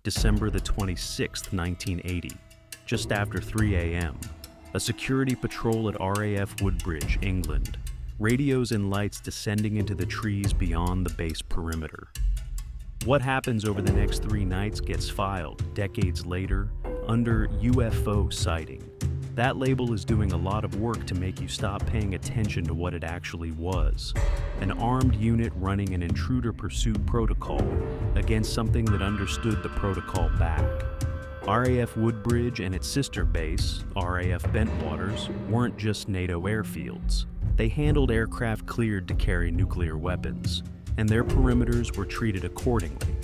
December the 26th, 1980, just after 3 a.m., a security patrol at RAF Woodbridge, England, radios and lights descending into the trees beyond the base perimeter. What happens over the next 3 nights gets filed, decades later, under UFO sighting. That label is doing a lot of work to make you stop paying attention to what it actually was. An armed unit running an intruder-pursuit protocol against something that understood the protocol back. RAF Woodbridge and its sister base, RAF Bentwaters, weren't just NATO airfields. They handled aircraft cleared to carry nuclear weapons, and their perimeters were treated accordingly.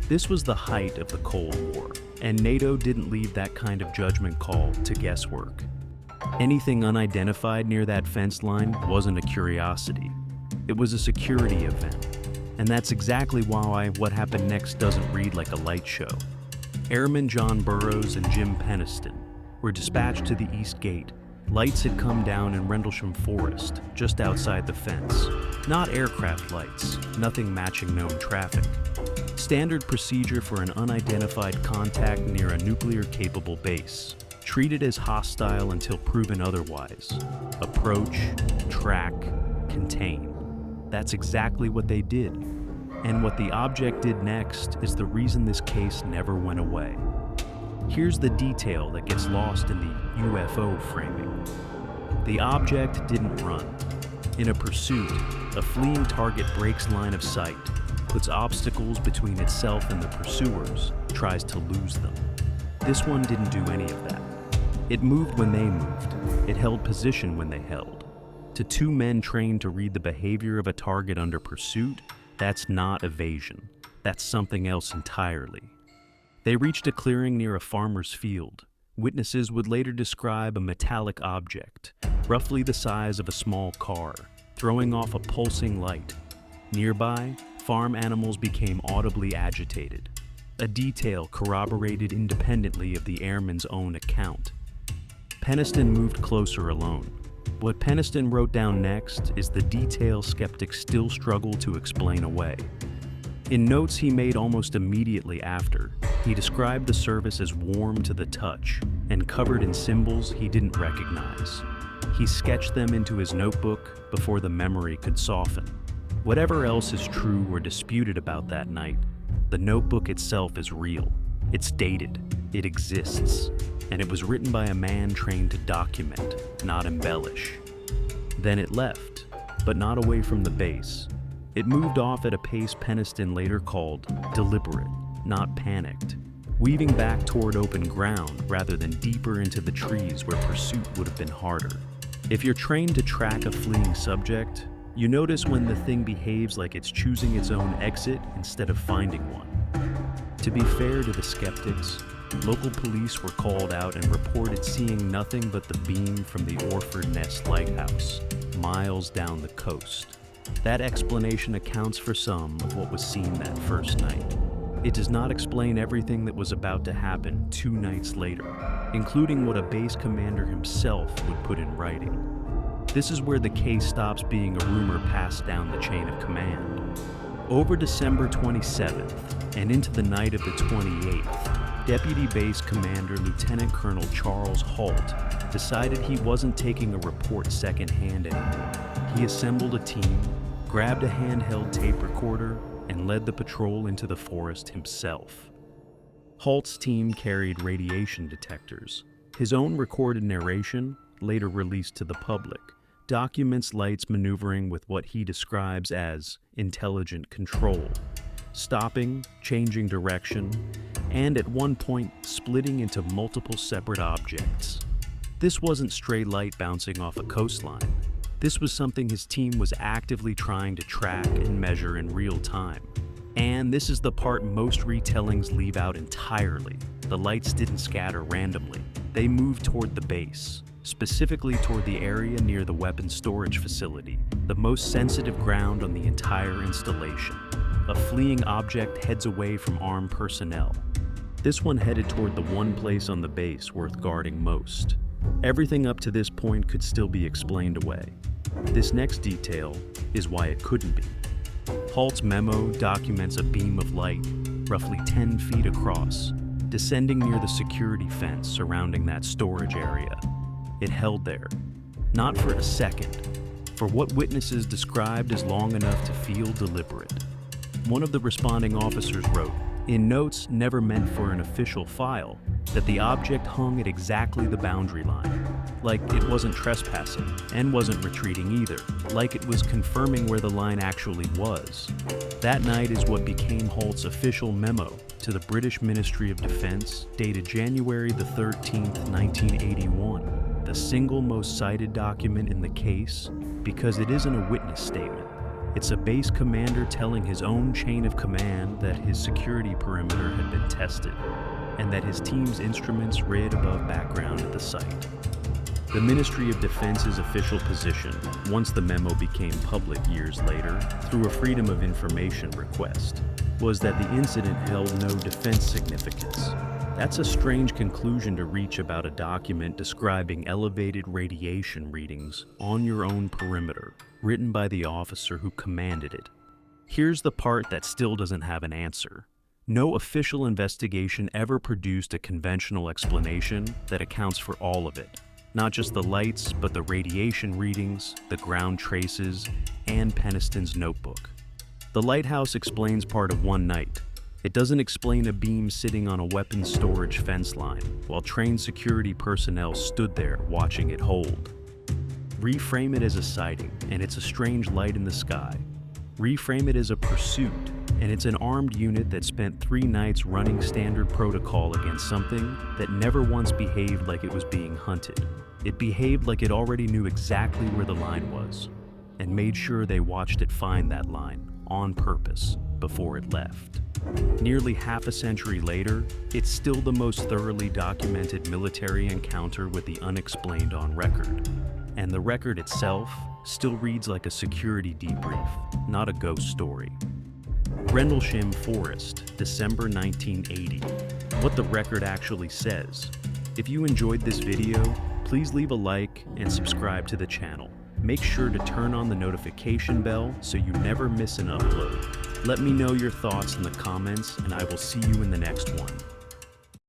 This was the height of the Cold War, and NATO didn't leave that kind of judgment call to guesswork. Anything unidentified near that fence line wasn't a curiosity. It was a security event, and that's exactly why what happened next doesn't read like a light show. Airman John Burroughs and Jim Penniston were dispatched to the East Gate. Lights had come down in Rendlesham Forest, just outside the fence. Not aircraft lights, nothing matching known traffic. Standard procedure for an unidentified contact near a nuclear-capable base. Treated as hostile until proven otherwise. Approach, track, contain. That's exactly what they did. And what the object did next is the reason this case never went away. Here's the detail that gets lost in the UFO framing. The object didn't run. In a pursuit, a fleeing target breaks line of sight, puts obstacles between itself and the pursuers, tries to lose them. This one didn't do any of that. It moved when they moved. It held position when they held. To 2 men trained to read the behavior of a target under pursuit, that's not evasion. That's something else entirely. They reached a clearing near a farmer's field. Witnesses would later describe a metallic object, roughly the size of a small car, throwing off a pulsing light. Nearby, farm animals became audibly agitated, a detail corroborated independently of the airman's own account. Penniston moved closer alone. What Penniston wrote down next is the detail skeptics still struggle to explain away. In notes he made almost immediately after, he described the surface as warm to the touch and covered in symbols he didn't recognize. He sketched them into his notebook before the memory could soften. Whatever else is true or disputed about that night, the notebook itself is real. It's dated, it exists, and it was written by a man trained to document, not embellish. Then it left, but not away from the base. It moved off at a pace Penniston later called deliberate, not panicked, weaving back toward open ground rather than deeper into the trees where pursuit would have been harder. If you're trained to track a fleeing subject, you notice when the thing behaves like it's choosing its own exit instead of finding one. To be fair to the skeptics, local police were called out and reported seeing nothing but the beam from the Orford Ness lighthouse, miles down the coast. That explanation accounts for some of what was seen that first night. It does not explain everything that was about to happen 2 nights later, including what a base commander himself would put in writing. This is where the case stops being a rumor passed down the chain of command. Over December 27th and into the night of the 28th, Deputy Base Commander Lieutenant Colonel Charles Halt decided he wasn't taking a report secondhand anymore. He assembled a team, grabbed a handheld tape recorder, and led the patrol into the forest himself. Halt's team carried radiation detectors. His own recorded narration, later released to the public, documents Light's maneuvering with what he describes as intelligent control, stopping, changing direction, and at one point splitting into multiple separate objects. This wasn't stray light bouncing off a coastline. This was something his team was actively trying to track and measure in real time. And this is the part most retellings leave out entirely. The lights didn't scatter randomly. They moved toward the base, specifically toward the area near the weapons storage facility, the most sensitive ground on the entire installation. A fleeing object heads away from armed personnel. This one headed toward the one place on the base worth guarding most. Everything up to this point could still be explained away. This next detail is why it couldn't be. Halt's memo documents a beam of light roughly 10 feet across, descending near the security fence surrounding that storage area. It held there, not for a second, for what witnesses described as long enough to feel deliberate. One of the responding officers wrote, in notes never meant for an official file, that the object hung at exactly the boundary line, like it wasn't trespassing and wasn't retreating either, like it was confirming where the line actually was. That night is what became Halt's official memo to the British Ministry of Defense, dated January the 13th, 1981, the single most cited document in the case because it isn't a witness statement. It's a base commander telling his own chain of command that his security perimeter had been tested, and that his team's instruments read above background at the site. The Ministry of Defense's official position, once the memo became public years later, through a Freedom of Information request, was that the incident held no defense significance. That's a strange conclusion to reach about a document describing elevated radiation readings on your own perimeter, written by the officer who commanded it. Here's the part that still doesn't have an answer. No official investigation ever produced a conventional explanation that accounts for all of it. Not just the lights, but the radiation readings, the ground traces, and Penniston's notebook. The lighthouse explains part of one night. It doesn't explain a beam sitting on a weapons storage fence line, while trained security personnel stood there watching it hold. Reframe it as a sighting, and it's a strange light in the sky. Reframe it as a pursuit, and it's an armed unit that spent 3 nights running standard protocol against something that never once behaved like it was being hunted. It behaved like it already knew exactly where the line was, and made sure they watched it find that line, on purpose, before it left. Nearly half a century later, it's still the most thoroughly documented military encounter with the unexplained on record. And the record itself still reads like a security debrief, not a ghost story. Rendlesham Forest, December 1980. What the record actually says. If you enjoyed this video, please leave a like and subscribe to the channel. Make sure to turn on the notification bell so you never miss an upload. Let me know your thoughts in the comments, and I will see you in the next one.